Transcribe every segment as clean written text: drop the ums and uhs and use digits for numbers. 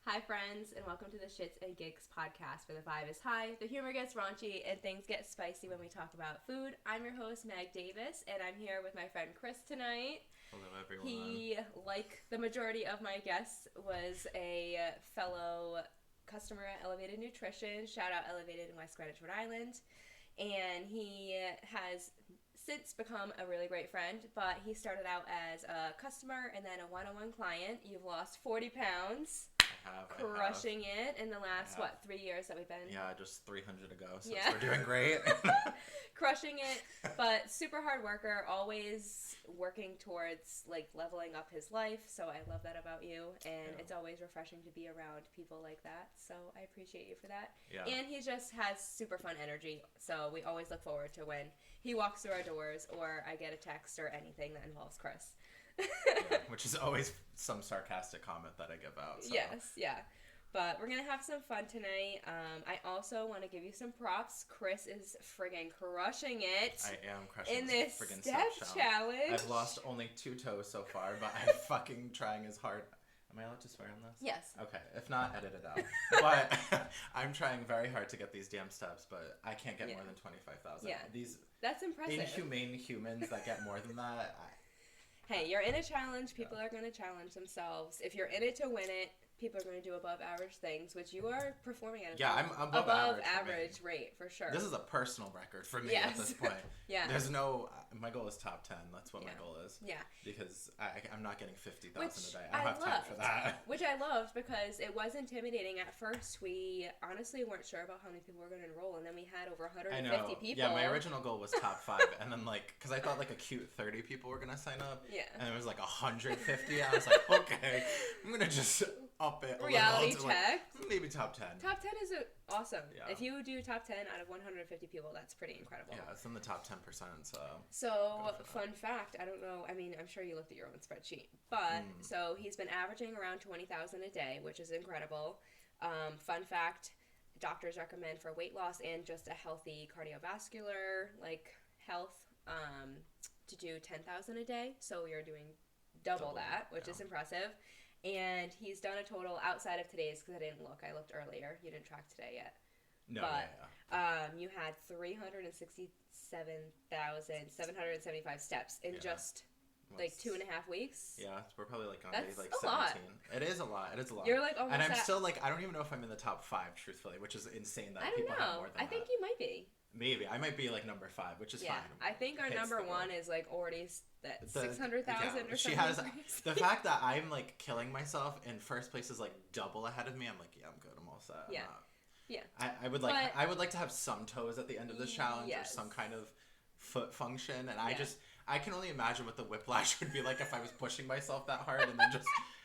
Hi, friends, and welcome to the Shits and Gigs podcast where the vibe is high, the humor gets raunchy, and things get spicy when we talk about food. I'm your host, Meg Davis, and I'm here with my friend Chris tonight. Hello, everyone. He, like the majority of my guests, was a fellow customer at Elevated Nutrition. Shout out Elevated in West Greenwich, Rhode Island. And he has since become a really great friend, but he started out as a customer and then a one-on-one client. You've lost 40 pounds. Crushing it in the last, 3 years that we've been? Yeah, just 300 ago, so we're doing great. Crushing it, but super hard worker, always working towards, leveling up his life, so I love that about you, and it's always refreshing to be around people like that, so I appreciate you for that. Yeah. And he just has super fun energy, so we always look forward to when he walks through our doors, or I get a text or anything that involves Chris. Which is always some sarcastic comment that I give out. So. Yes, yeah. But we're going to have some fun tonight. I also want to give you some props. Chris is friggin' crushing it. I am crushing in this friggin' step challenge. I've lost only 2 toes so far, but I'm fucking trying as hard. Am I allowed to swear on this? Yes. Okay. If not, edit it out. But I'm trying very hard to get these damn steps, but I can't get more than 25,000. Yeah. These That's impressive. inhumane humans that get more than that. Hey, you're in a challenge. People are going to challenge themselves. If you're in it to win it, people are going to do above average things, which you are performing at I'm above average rate for sure. This is a personal record for me at this point. Yeah. There's no, my goal is top 10. That's what my goal is. Yeah. Because I'm not getting 50,000 a day. I don't have time for that. Which I loved because it was intimidating at first. We honestly weren't sure about how many people were going to enroll, and then we had over 150 people. Yeah, my original goal was top 5, and then because I thought a cute 30 people were going to sign up. Yeah. And it was 150. I was like, okay, I'm going to just up it a reality little check. Maybe top 10. Top 10 is awesome. Yeah. If you do top 10 out of 150 people, that's pretty incredible. Yeah, it's in the top 10%. So fun fact, I don't know, I mean, I'm sure you looked at your own spreadsheet, but so he's been averaging around 20,000 a day, which is incredible. Fun fact, doctors recommend for weight loss and just a healthy cardiovascular health to do 10,000 a day. So you're doing double that, which is impressive. And he's done a total outside of today's, because I didn't look. I looked earlier. You didn't track today yet. No, but you had 367,775 steps in just 2.5 weeks. Yeah, we're probably on That's day a 17. lot. It is a lot. It is a lot. You're almost and I'm still I don't even know if I'm in the top 5, truthfully, which is insane that people have more than that. I think you might be. Maybe. I might be number 5, which is fine. I think our number 1 is already at 600,000 or something. She has the fact that I'm killing myself in first place is double ahead of me. I'm I'm good. I'm all set. Yeah. Yeah. I would like to have some toes at the end of this challenge or some kind of foot function, and I can only imagine what the whiplash would be like if I was pushing myself that hard, and then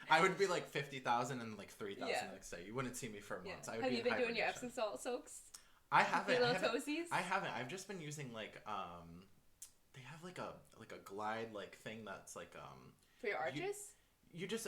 I would be 50,000 and 3,000 the next day. You wouldn't see me for months. Have you been doing your Epsom Salt soaks? I haven't. Little toesies? I haven't. I've just been using they have a glide thing that's for your arches. You just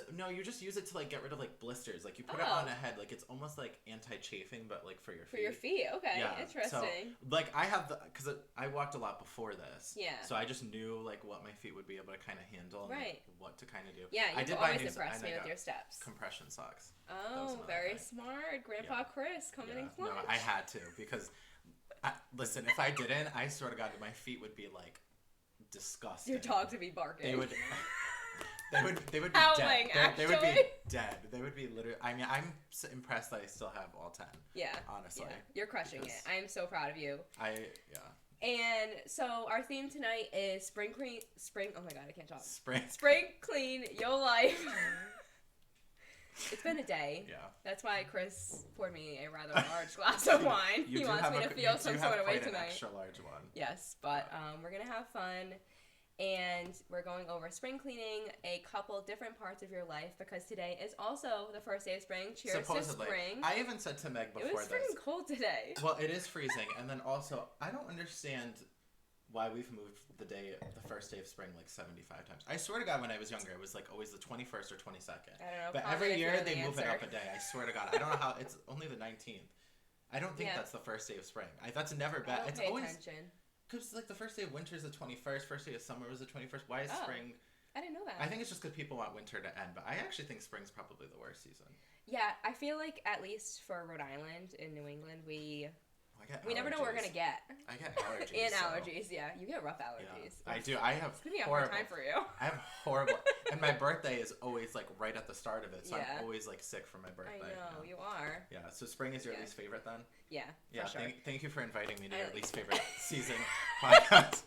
use it to get rid of blisters. You put it on a head, it's almost anti-chafing, but for your feet. For your feet, okay, yeah. interesting. So I have because I walked a lot before this. Yeah. So I just knew what my feet would be able to kind of handle and what to kind of do. Yeah, you've always impressed me with your steps. Compression socks. Oh, very smart, Grandpa Chris coming in clutch. No, I had to because listen, if I didn't, I swear to God, my feet would be disgusting. Your dogs would be barking. They would. They would be howling, dead. They would be dead. They would be literally. I mean, I'm impressed that I still have all 10. Yeah. Honestly. Yeah. You're crushing it. I am so proud of you. Yeah. And so our theme tonight is spring. Oh my God, I can't talk. Spring clean your life. It's been a day. Yeah. That's why Chris poured me a rather large glass of wine. He wants me to feel some sort of way tonight. An extra large one. Yes, but we're gonna have fun. And we're going over spring cleaning, a couple different parts of your life, because today is also the first day of spring. Cheers Supposedly. to spring. I even said to Meg before this. It was freaking cold today. Well, it is freezing. And then also, I don't understand why we've moved the first day of spring 75 times. I swear to God, when I was younger, it was always the 21st or 22nd. I don't know. But every year they move it up a day. I swear to God. I don't know how. It's only the 19th. I don't think that's the first day of spring. That's never been. It's always... Attention. Because the first day of winter is the 21st, first day of summer was the 21st. Why is spring I didn't know that. I think it's just because people want winter to end, but I actually think spring's probably the worst season. Yeah, I feel like at least for Rhode Island in New England, we never know what we're gonna get. I get allergies. And allergies, yeah. You get rough allergies. Yeah, I do. I have It's gonna be a hard time for you. I have horrible... and my birthday is always, like, right at the start of it, so I'm always, like, sick for my birthday. I know, you are. Yeah, so spring is your least favorite, then? Yeah, for sure. Thank you for inviting me to your least favorite season podcast.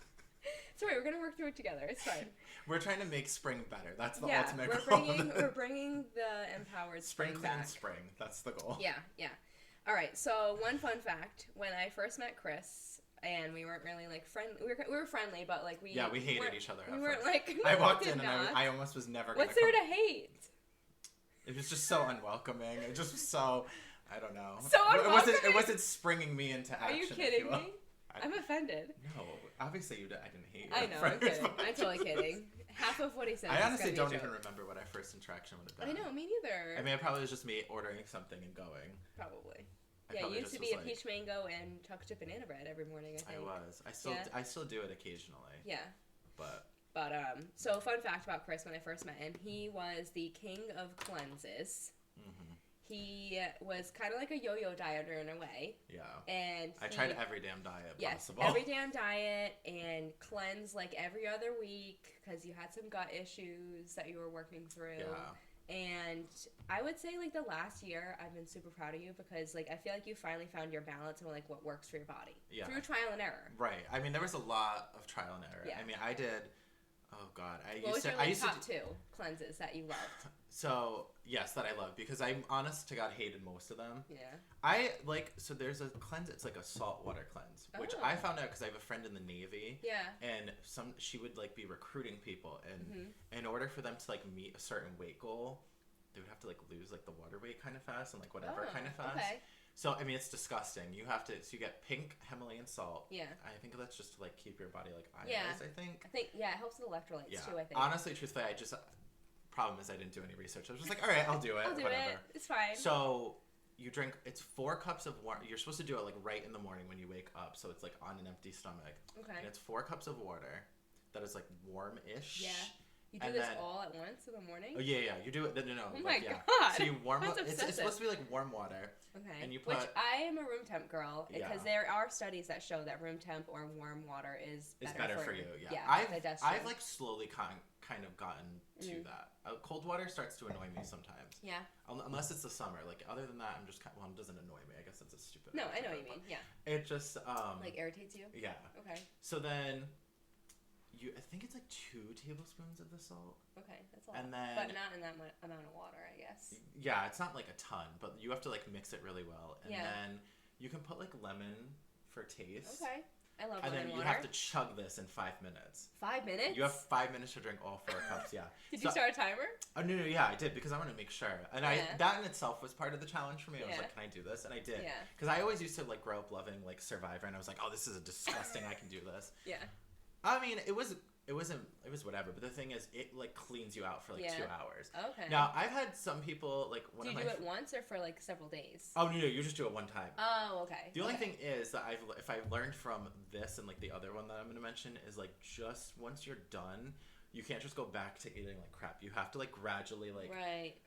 It's alright, we're gonna work through it together. It's fine. We're trying to make spring better. That's the ultimate goal. We're bringing the empowered spring back. Spring. That's the goal. Yeah. All right. So one fun fact: when I first met Chris, and we weren't really like friendly. We were friendly, but like we hated each other. We weren't like. I walked in and I almost was never. What's there to hate? It was just so unwelcoming. It just was so. I don't know. So unwelcoming. It wasn't springing me into action. Are you kidding me? I'm offended. No, obviously I didn't hate you. I know, I'm kidding. I'm totally kidding. Half of what he said. I honestly don't even remember what our first interaction would have been. I know, me neither. I mean, it probably was just me ordering something and going. Probably. Yeah, you used to be a peach mango and chocolate chip banana bread every morning, I think. I was. I still do it occasionally. Yeah. But so fun fact about Chris when I first met him, he was the king of cleanses. Mm-hmm. He was kind of like a yo-yo dieter in a way. Yeah. And I tried every damn diet possible. Every damn diet, and cleanse like every other week because you had some gut issues that you were working through. Yeah. And I would say like the last year I've been super proud of you because like I feel like you finally found your balance and like what works for your body. Yeah. Through trial and error. Right. I mean, there was a lot of trial and error. Yeah. I mean, I did. Oh God, what was your top two cleanses that you loved? So yes, that I love because I'm honest to God hated most of them. Yeah. So there's a cleanse. It's like a saltwater cleanse, which I found out because I have a friend in the Navy. Yeah. And she would like be recruiting people, and in order for them to like meet a certain weight goal, they would have to like lose like the water weight kind of fast and like whatever kind of fast. Okay. So, I mean, it's disgusting. You have to, so you get pink Himalayan salt. Yeah. I think that's just to, like, keep your body, like, ionized, I think. It helps with electrolytes, too, I think. Honestly, truthfully, problem is I didn't do any research. I was just like, all right, I'll do it. I'll do it. It's fine. So, you drink, it's 4 cups of water. You're supposed to do it, like, right in the morning when you wake up. So, it's, like, on an empty stomach. Okay. And it's 4 cups of water that is, like, warm-ish. Yeah. You do this all at once in the morning? Oh, yeah. You do it. No. Oh, my God. So, you warm up. It's supposed to be, like, warm water. Okay. And you put... Which I am a room temp girl because there are studies that show that room temp or warm water is better for you. Yeah. I've like slowly kind of gotten to that. Cold water starts to annoy me sometimes. Yeah. Unless it's the summer. Like other than that, I'm just kind of, it doesn't annoy me. I guess that's a stupid. No, I know what you mean. Yeah. It just like irritates you. Yeah. Okay. So then. I think it's like 2 tablespoons of the salt. Okay, that's a lot. But not in that amount of water, I guess. Yeah, it's not like a ton, but you have to like mix it really well. And then you can put like lemon for taste. Okay. I love lemon water. And then you have to chug this in 5 minutes. 5 minutes? You have 5 minutes to drink all 4 cups, yeah. Did you start a timer? Oh, no, yeah, I did because I wanted to make sure. And that in itself was part of the challenge for me. I was like, can I do this? And I did. Yeah. Because I always used to like grow up loving like Survivor, and I was like, oh, this is disgusting. I can do this. Yeah. I mean, it was whatever, but the thing is, it like cleans you out for like 2 hours. Okay. Now I've had some people like. Do you do it once or for like several days? Oh no, you just do it one time. Oh, okay. The only thing is that if I've learned from this and like the other one that I'm going to mention is like just once you're done. You can't just go back to eating like crap. You have to like gradually like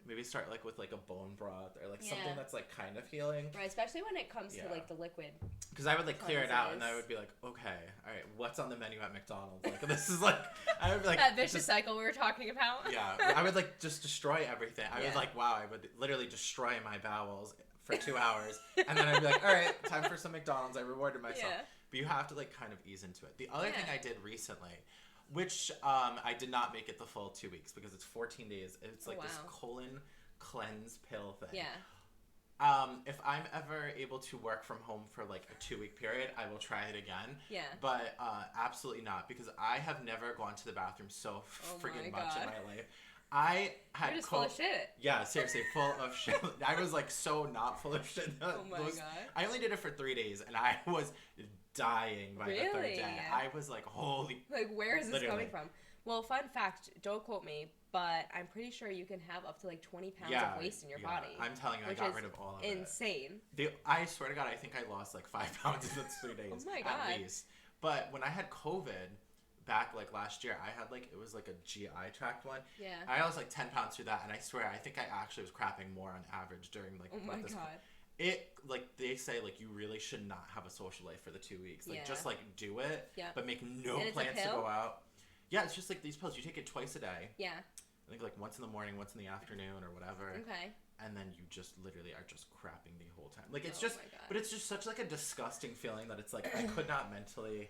maybe start like with like a bone broth or like something that's like kind of healing. Right, especially when it comes to like the liquid. Because I would like clear it out and I would be like, okay, all right, what's on the menu at McDonald's? Like this is like I would be like that vicious cycle we were talking about. Yeah, I would like just destroy everything. I was like, wow, I would literally destroy my bowels for 2 hours, and then I'd be like, all right, time for some McDonald's. I rewarded myself. Yeah. But you have to like kind of ease into it. The other thing I did recently. Which I did not make it the full 2 weeks because it's 14 days. It's like this colon cleanse pill thing. Yeah. If I'm ever able to work from home for like a 2-week period, I will try it again. Yeah. But absolutely not because I have never gone to the bathroom so friggin' much in my life. I had You're just full of shit. Yeah, seriously, full of shit. I was like so not full of shit. Oh my God. I only did it for 3 days and I was dying by the 3rd day. I was like, holy. Like, where is this coming from? Well, fun fact, don't quote me, but I'm pretty sure you can have up to like 20 pounds of waste in your body. I'm telling you, I got rid of all of it. Insane. I swear to God, I think I lost like 5 pounds in those 3 days. Oh my God. At least. But when I had COVID, back like last year, I had like, it was like a GI tract one. Yeah. I lost like 10 pounds through that, and I swear, I think I actually was crapping more on average during like. Oh my god. It, like, they say, like, you really should not have a social life for the 2 weeks. Like, just, like, do it, but make no plans to go out. Yeah, it's just, like, these pills. You take it twice a day. Yeah. I think, like, once in the morning, once in the afternoon, or whatever. Okay. And then you just literally are just crapping the whole time. Like, it's just, but it's just such, like, a disgusting feeling that it's, like, I could not mentally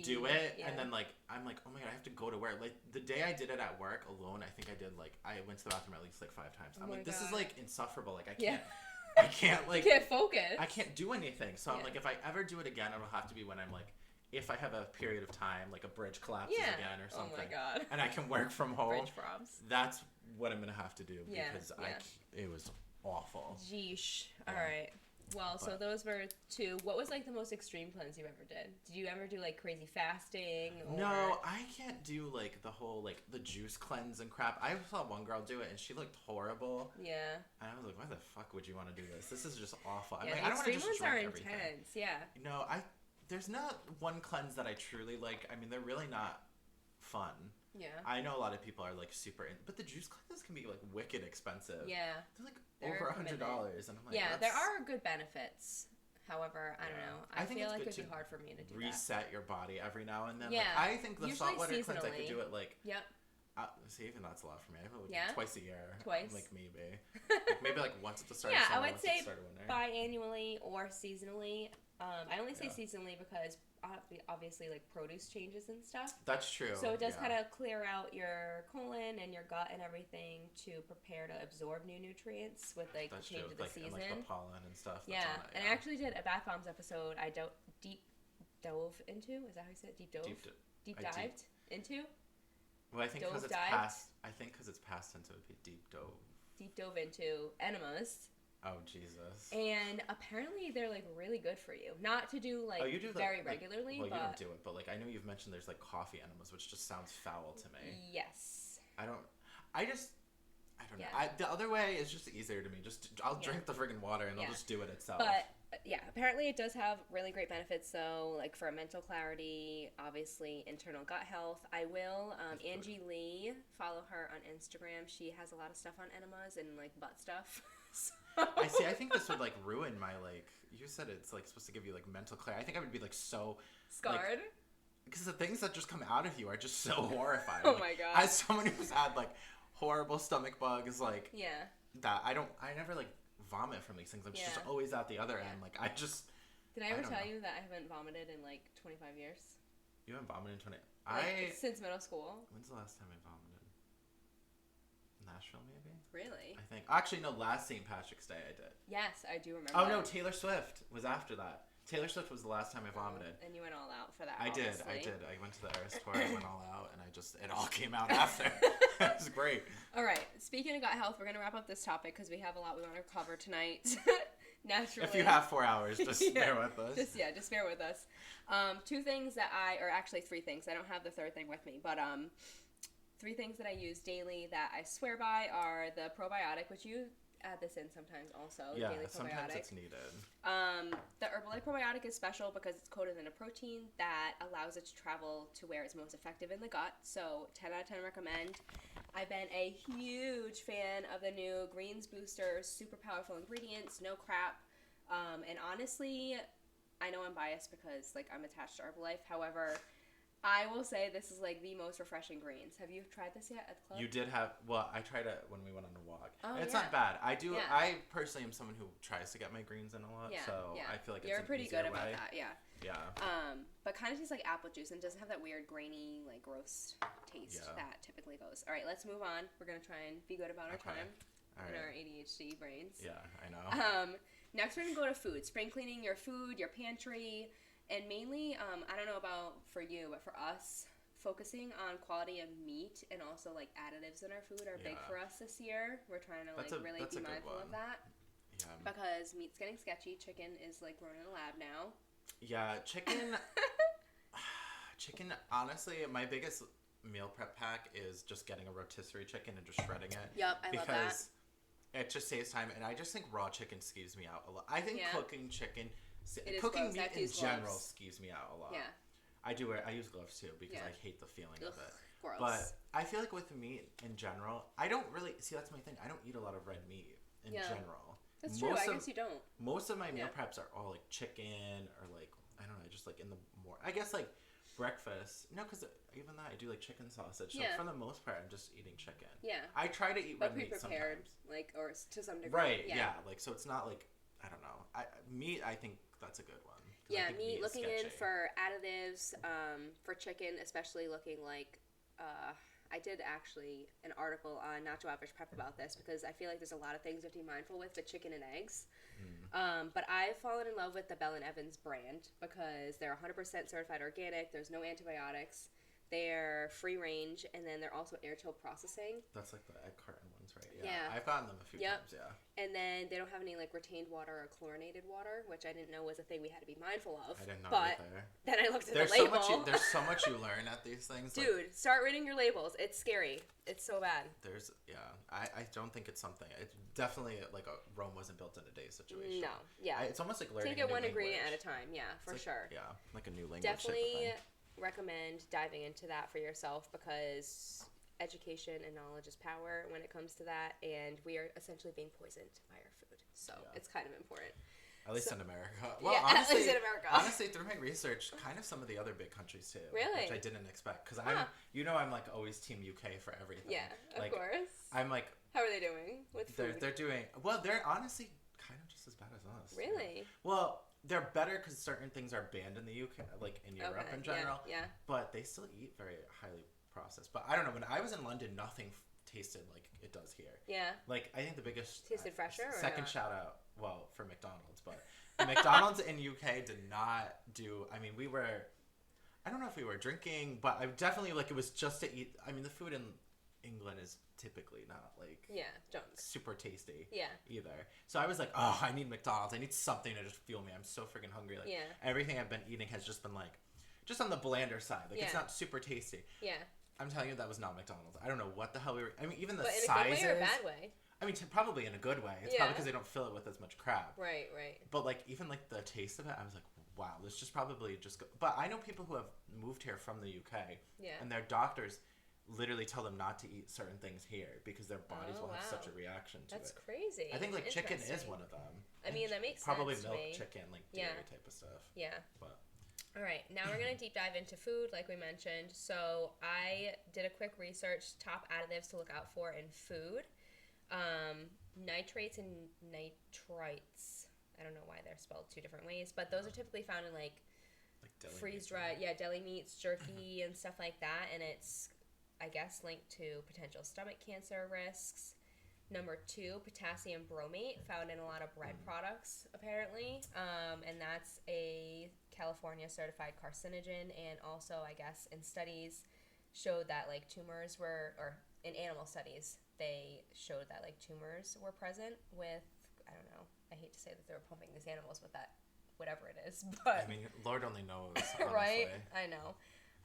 do it. And then, like, I'm like, oh my god, I have to go to work. Like, the day I did it at work alone, I think I did, like, I went to the bathroom at least, like, 5 times. I'm like, this is, like, insufferable. Like, I can't. I can't, like... You can't focus. I can't do anything. So I'm like, if I ever do it again, it'll have to be when I'm, like... If I have a period of time, like a bridge collapses again or something. Oh, my God. And I can work from home. Bridge probs. That's what I'm going to have to do. Because it was awful. Yeesh. All right. Well, so those were 2. What was, like, the most extreme cleanse you ever did? Did you ever do, like, crazy fasting? Or... No, I can't do, like, the whole, like, the juice cleanse and crap. I saw one girl do it, and she looked horrible. Yeah. And I was like, why the fuck would you want to do this? This is just awful. Yeah, I'm like, I don't want to just drink everything. Intense. Yeah. No, there's not one cleanse that I truly like. I mean, they're really not fun. Yeah. I know a lot of people are, like, super but the juice cleanses can be, like, wicked expensive. Yeah. They're, like, over $100, and I'm like, yeah, there are good benefits. However, I don't know. I feel like it would be hard for me to do reset your body every now and then. Yeah. Like, I think the saltwater cleanse, I could do it, like... Yep. See, even that's a lot for me. I feel like twice a year. Twice? Like, maybe like once at the start of summer, I would say winter. biannually or seasonally. I only say seasonally because obviously, like, produce changes and stuff. That's true. So it does kind of clear out your colon and your gut and everything to prepare to absorb new nutrients with, like, the change of the season. And, like, the pollen and stuff. Yeah. And I actually did a bath bombs episode. I deep dove into. Is that how you say it? Deep dove? Deep dived into? Well, I think because it's past. I think because it's past tense, it would be deep dove. Deep dove into enemas. Oh Jesus! And apparently they're, like, really good for you. Not to do, like, you do very regularly. Well, but... you don't do it, but, like, I know you've mentioned there's, like, coffee enemas, which just sounds foul to me. Yes. I don't know. The other way is just easier to me. I'll drink the friggin' water and I'll just do it itself. But apparently it does have really great benefits. So, like, for mental clarity, obviously internal gut health. I will Angie Lee, follow her on Instagram. She has a lot of stuff on enemas and, like, butt stuff. I see. I think this would, like, ruin my, like. You said it's, like, supposed to give you, like, mental clarity. I think I would be, like, so scarred. Because the things that just come out of you are just so horrifying. Oh my god! As someone who's had, like, horrible stomach bugs, like that, I never, like, vomit from these things. I'm just always out the other end. Like, I just. Did I ever tell you that I haven't vomited in, like, 25 years? You haven't vomited in 20? Since middle school. When's the last time I vomited? Nashville, maybe? Really? I think. Actually, no, last St. Patrick's Day I did. Yes, I do remember. Oh, no, Taylor Swift was after that. Taylor Swift was the last time I vomited. And you went all out for that, I did. I went to the Eras tour, I went all out, and it all came out after. It was great. All right, speaking of gut health, we're going to wrap up this topic because we have a lot we want to cover tonight. Naturally. If you have 4 hours, just bear with us. Just bear with us. 2 things that or actually 3 things. I don't have the third thing with me, but 3 things that I use daily that I swear by are the probiotic, which you add this in sometimes also. Yeah, daily sometimes it's needed. The Herbalife probiotic is special because it's coated in a protein that allows it to travel to where it's most effective in the gut. So 10 out of 10 recommend. I've been a huge fan of the new Greens Boosters, super powerful ingredients, no crap. And honestly, I know I'm biased because, like, I'm attached to Herbalife. However, I will say this is, like, the most refreshing greens. Have you tried this yet at the club? You did have... Well, I tried it when we went on a walk. Oh, it's not bad. I personally am someone who tries to get my greens in a lot, so I feel like You're it's pretty good way. about that, yeah. Yeah. But kind of tastes like apple juice and doesn't have that weird, grainy, like, gross taste that typically goes. All right, let's move on. We're going to try and be good about our time in our ADHD brains. Yeah, I know. Next, we're going to go to food. Spring cleaning your food, your pantry... And mainly, I don't know about for you, but for us, focusing on quality of meat and also, like, additives in our food are big for us this year. We're trying to, really be mindful of that. Yeah. Because meat's getting sketchy. Chicken is, like, grown in a lab now. Yeah, chicken, honestly, my biggest meal prep pack is just getting a rotisserie chicken and just shredding it. Yep, I love that. Because it just saves time, and I just think raw chicken skeeves me out a lot. I think cooking chicken... Cooking meat in general skeeves me out a lot. Yeah. I use gloves too because I hate the feeling of it. Gross. But I feel like with meat in general, I don't really see. That's my thing. I don't eat a lot of red meat in general. That's true. I guess you don't. Most of my meal preps are all like chicken or like I don't know, just like in the I guess like breakfast. No, because even that I do like chicken sausage. So for the most part, I'm just eating chicken. Yeah. I try to eat red meat sometimes. Like or to some degree. Right. Yeah. Like so, it's not like I don't know. Meat. I think that's a good one. Yeah, meat looking in for additives for chicken, especially looking like. I did actually an article on Not So Average Prep about this because I feel like there's a lot of things you have to be mindful with chicken and eggs. But I've fallen in love with the Bell & Evans brand because they're 100% certified organic. There's no antibiotics. They're free range, and then they're also air-chilled processing. That's like the egg carton ones, right? Yeah. I've gotten them a few times, yeah. And then they don't have any like retained water or chlorinated water, which I didn't know was a thing we had to be mindful of. I didn't know either. Then I looked at the label. There's so much you learn at these things. Dude, start reading your labels. It's scary. It's so bad. I don't think it's something. It's definitely like a Rome wasn't built in a day situation. No, yeah. It's almost like learning Take it one ingredient at a time, sure. Yeah, like a new language. Definitely recommend diving into that for yourself because education and knowledge is power when it comes to that, and we are essentially being poisoned by our food, so it's kind of important. At least in America. Well, honestly, at least in America. Honestly, through my research, kind of some of the other big countries too. Really? Which I didn't expect because I'm like always Team UK for everything. Yeah, of course. I'm like. How are they doing with food? They're doing well. They're honestly kind of just as bad as us. Really? Well. They're better because certain things are banned in the UK, like in Europe in general. Yeah. But they still eat very highly processed. But I don't know. When I was in London, nothing tasted like it does here. Yeah. Like I think the biggest tasted fresher. Second shout out, well, for McDonald's, but the McDonald's in UK did not do. I mean, we were. I don't know if we were drinking, but I definitely like it was just to eat. I mean, the food in England is typically not like junk. Super tasty either. So I was like, oh, I need McDonald's. I need something to just fuel me. I'm so freaking hungry. Like everything I've been eating has just been like just on the blander side. Like it's not super tasty. Yeah. I'm telling you that was not McDonald's. I don't know what the hell we were. I mean, even the sizes. But in a good way or a bad way? I mean, probably in a good way. It's probably because they don't fill it with as much crab. Right. But like even like the taste of it, I was like, wow, this just probably just. But I know people who have moved here from the UK. Yeah. And their doctors literally tell them not to eat certain things here because their bodies will have such a reaction to it. That's crazy. I think like chicken is one of them. I mean, that makes probably sense. Probably milk, chicken, like dairy type of stuff. Yeah. But all right, now we're going to deep dive into food like we mentioned. So I did a quick research, top additives to look out for in food. Nitrates and nitrites. I don't know why they're spelled two different ways, but those are typically found in like freeze-dried, deli meats, jerky, and stuff like that, and it's I guess linked to potential stomach cancer risks. Number 2, potassium bromate, found in a lot of bread products, apparently. And that's a California certified carcinogen. And also, I guess, in studies showed that, like, tumors were, or in animal studies, they showed that, like, tumors were present with, I don't know, I hate to say that they were pumping these animals with that, whatever it is. But I mean, Lord only knows, right? I know.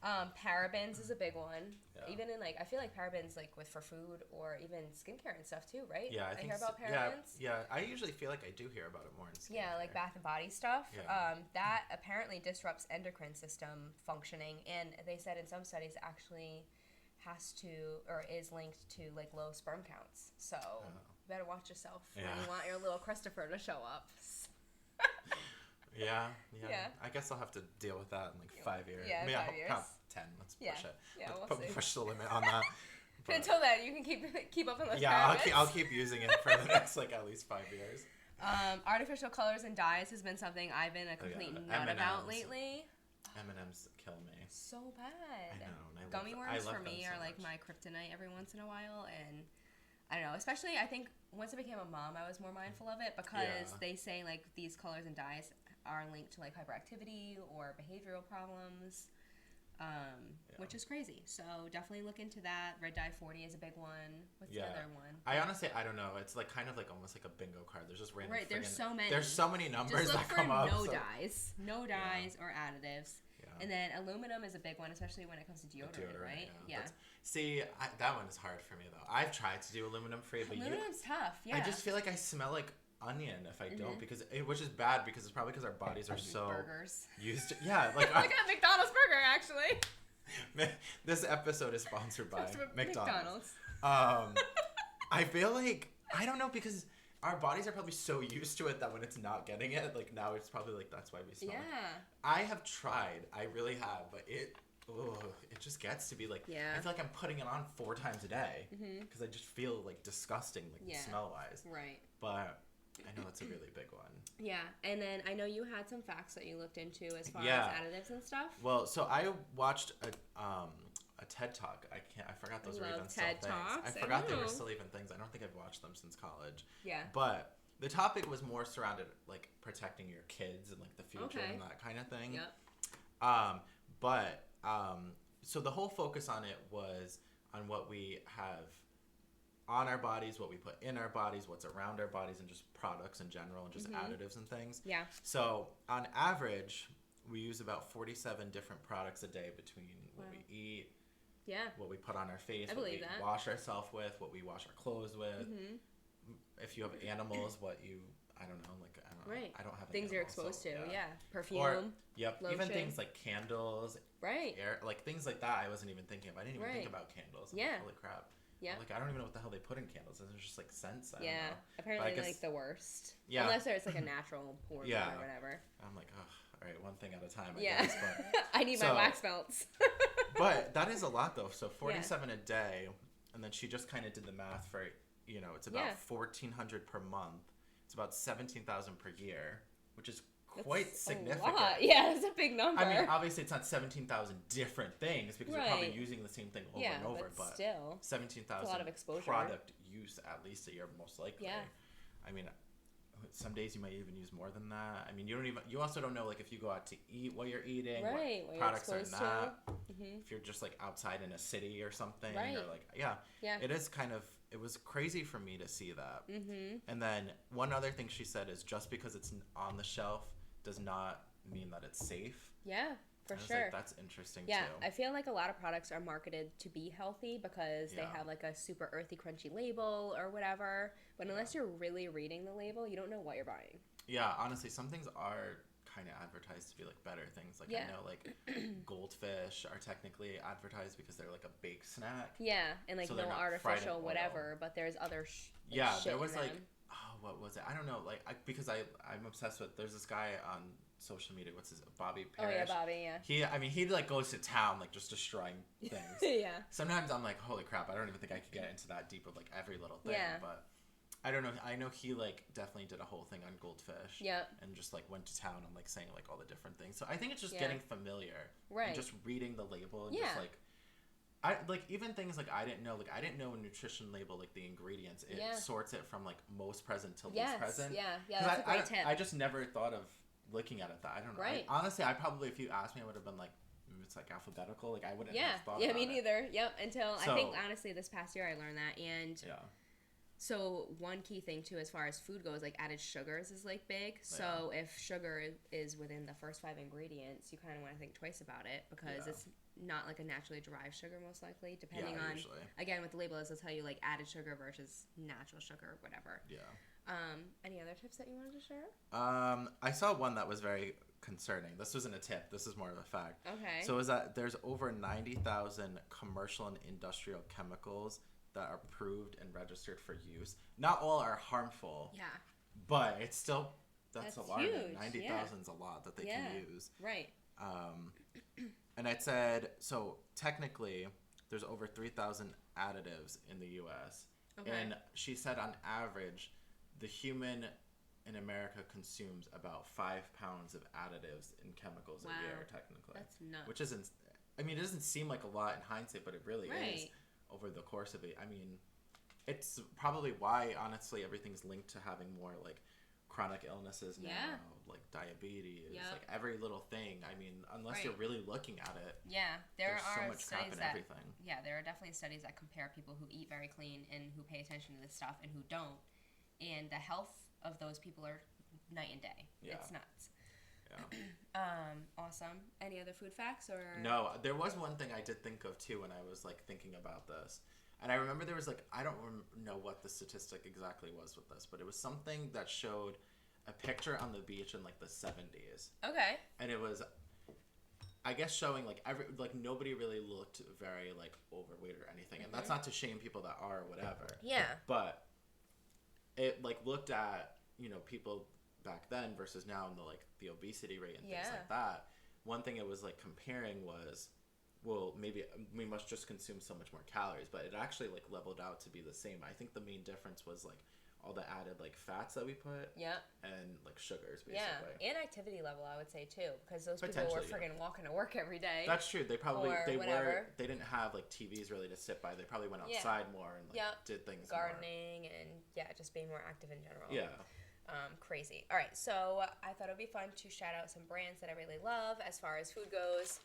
Parabens is a big one. Yeah. Even in like, I feel like parabens like for food or even skincare and stuff too, right? Yeah, I hear about parabens. Yeah, I usually feel like I do hear about it more in skincare. Yeah, like Bath and Body stuff. Yeah. That apparently disrupts endocrine system functioning, and they said in some studies actually has to or is linked to like low sperm counts. So you better watch yourself when you want your little Christopher to show up. Yeah. I guess I'll have to deal with that in like 5 years. Yeah, 5 years. 10. Let's push it. Yeah, we'll see. Push the limit on that. But until then, you can keep up on those. Yeah, I'll keep using it for the next like at least 5 years. Artificial colors and dyes has been something I've been a complete nut about lately. M&M's kill me. So bad. I know. Gummy worms for me are like my kryptonite every once in a while, and I don't know. Especially, I think once I became a mom, I was more mindful of it because they say like these colors and dyes are linked to like hyperactivity or behavioral problems, which is crazy. So definitely look into that. Red dye 40 is a big one. What's the other one? I honestly, I don't know. It's like kind of like almost like a bingo card. There's just random. Right, there's so many. There's so many numbers that come up. No dyes or additives. Yeah. And then aluminum is a big one, especially when it comes to deodorant, right? Yeah. See, that one is hard for me though. I've tried to do aluminum free, but aluminum's tough. Yeah. I just feel like I smell like onion if I don't, because which is bad because it's probably because our bodies are so burgers used to, like like a McDonald's burger actually. This episode is sponsored by McDonald's. I feel like, I don't know, because our bodies are probably so used to it that when it's not getting it, like now it's probably like that's why we smell it. I have tried, I really have, but it just gets to be like, I feel like I'm putting it on 4 times a day because I just feel like disgusting, like smell wise. Right. But I know it's a really big one. Yeah, and then I know you had some facts that you looked into as far as additives and stuff. Well, so I watched a TED Talk. I forgot those were even still things. I forgot they were still even things. I don't think I've watched them since college. Yeah. But the topic was more surrounded like protecting your kids and like the future and that kind of thing. Yep. So the whole focus on it was on what we have on our bodies, what we put in our bodies, what's around our bodies, and just products in general, and just additives and things. Yeah. So on average, we use about 47 different products a day between what we eat, what we put on our face, what we wash ourselves with, what we wash our clothes with. If you have animals, what you, I don't know, like, I don't have any things you're exposed to, perfume, lotion. Even things like candles, air, like things like that I wasn't even thinking of. I didn't even think about candles. Like, holy crap. Yeah. Like, I don't even know what the hell they put in candles. There's just like scents. I don't know. Apparently they're like the worst. Yeah. Unless there's like a natural pour or whatever. I'm like, all right, one thing at a time, I guess. But, I need my wax melts. But that is a lot though. So 47 a day, and then she just kind of did the math for, it's about 1,400 per month. It's about 17,000 per year, which is quite significant. A lot. Yeah, that's a big number. I mean, obviously it's not 17,000 different things because you're probably using the same thing over and over, but still 17,000 product use at least a year, most likely. Yeah. I mean, some days you might even use more than that. I mean, you also don't know, like, if you go out to eat, what you're eating, what products are in that. If you're just like outside in a city or something, or like, it is kind of, it was crazy for me to see that. And then one other thing she said is just because it's on the shelf does not mean that it's safe. Yeah, for sure. Like, that's interesting too. Yeah, I feel like a lot of products are marketed to be healthy because they have like a super earthy, crunchy label or whatever. But unless you're really reading the label, you don't know what you're buying. Yeah, honestly, some things are kind of advertised to be like better things. Like I know like goldfish are technically advertised because they're like a baked snack. Yeah, and like so no artificial whatever, but there's other there was like what was it? I don't know. Like because I'm obsessed with. There's this guy on social media. What's his Bobby Parrish? Oh yeah, Bobby. Yeah. He like goes to town like just destroying things. Sometimes I'm like, holy crap! I don't even think I could get into that deep of like every little thing. Yeah. But I don't know. I know he like definitely did a whole thing on goldfish. Yeah. And just like went to town on like saying like all the different things. So I think it's just getting familiar. Right. And just reading the label and just like. I like even things like I didn't know a nutrition label, like the ingredients, it sorts it from like most present to least present. That's a great tip. I just never thought of looking at it that I don't know. Right. Honestly, I probably, if you asked me, I would have been like, it's like alphabetical. Like I wouldn't have thought about it. Yeah, me neither. Yep. Until I think honestly this past year I learned that, and so one key thing too, as far as food goes, like added sugars is like big. So if sugar is within the first 5 ingredients, you kind of want to think twice about it because it's not like a naturally derived sugar most likely, depending on usually. Again with the label, it'll tell you like added sugar versus natural sugar or whatever. Yeah. Any other tips that you wanted to share? I saw one that was very concerning. This wasn't a tip. This is more of a fact. Okay. So is that there's over 90,000 commercial and industrial chemicals that are approved and registered for use. Not all are harmful. Yeah. But it's still that's alarming. 90,000 is a lot that they can use. Right. And I said, so technically, there's over 3,000 additives in the U.S. Okay. And she said on average, the human in America consumes about 5 pounds of additives and chemicals a year, technically. That's nuts. Which isn't, I mean, it doesn't seem like a lot in hindsight, but it really is over the course of it. I mean, it's probably why, honestly, everything's linked to having more, like, chronic illnesses now, like diabetes, like every little thing. I mean, unless you're really looking at it, there's so much crap in everything. Yeah, there are definitely studies that compare people who eat very clean and who pay attention to this stuff and who don't, and the health of those people are night and day. Yeah. It's nuts. Yeah. Awesome. Any other food facts or? No, there was one thing I did think of too when I was like thinking about this. And I remember there was like, I don't know what the statistic exactly was with this, but it was something that showed a picture on the beach in like the 70s. Okay. And it was, I guess, showing like nobody really looked very like overweight or anything. And that's not to shame people that are or whatever. Yeah. But it like looked at, you know, people back then versus now and the obesity rate and things like that. One thing it was like comparing was, well, maybe we must just consume so much more calories, but it actually like leveled out to be the same. I think the main difference was like all the added like fats that we put, and like sugars, basically. Yeah, and activity level, I would say too, because those people were friggin' walking to work every day. That's true. They probably they didn't have like TVs really to sit by. They probably went outside more and like did things gardening more. And just being more active in general. Yeah. Crazy. All right, so I thought it would be fun to shout out some brands that I really love as far as food goes.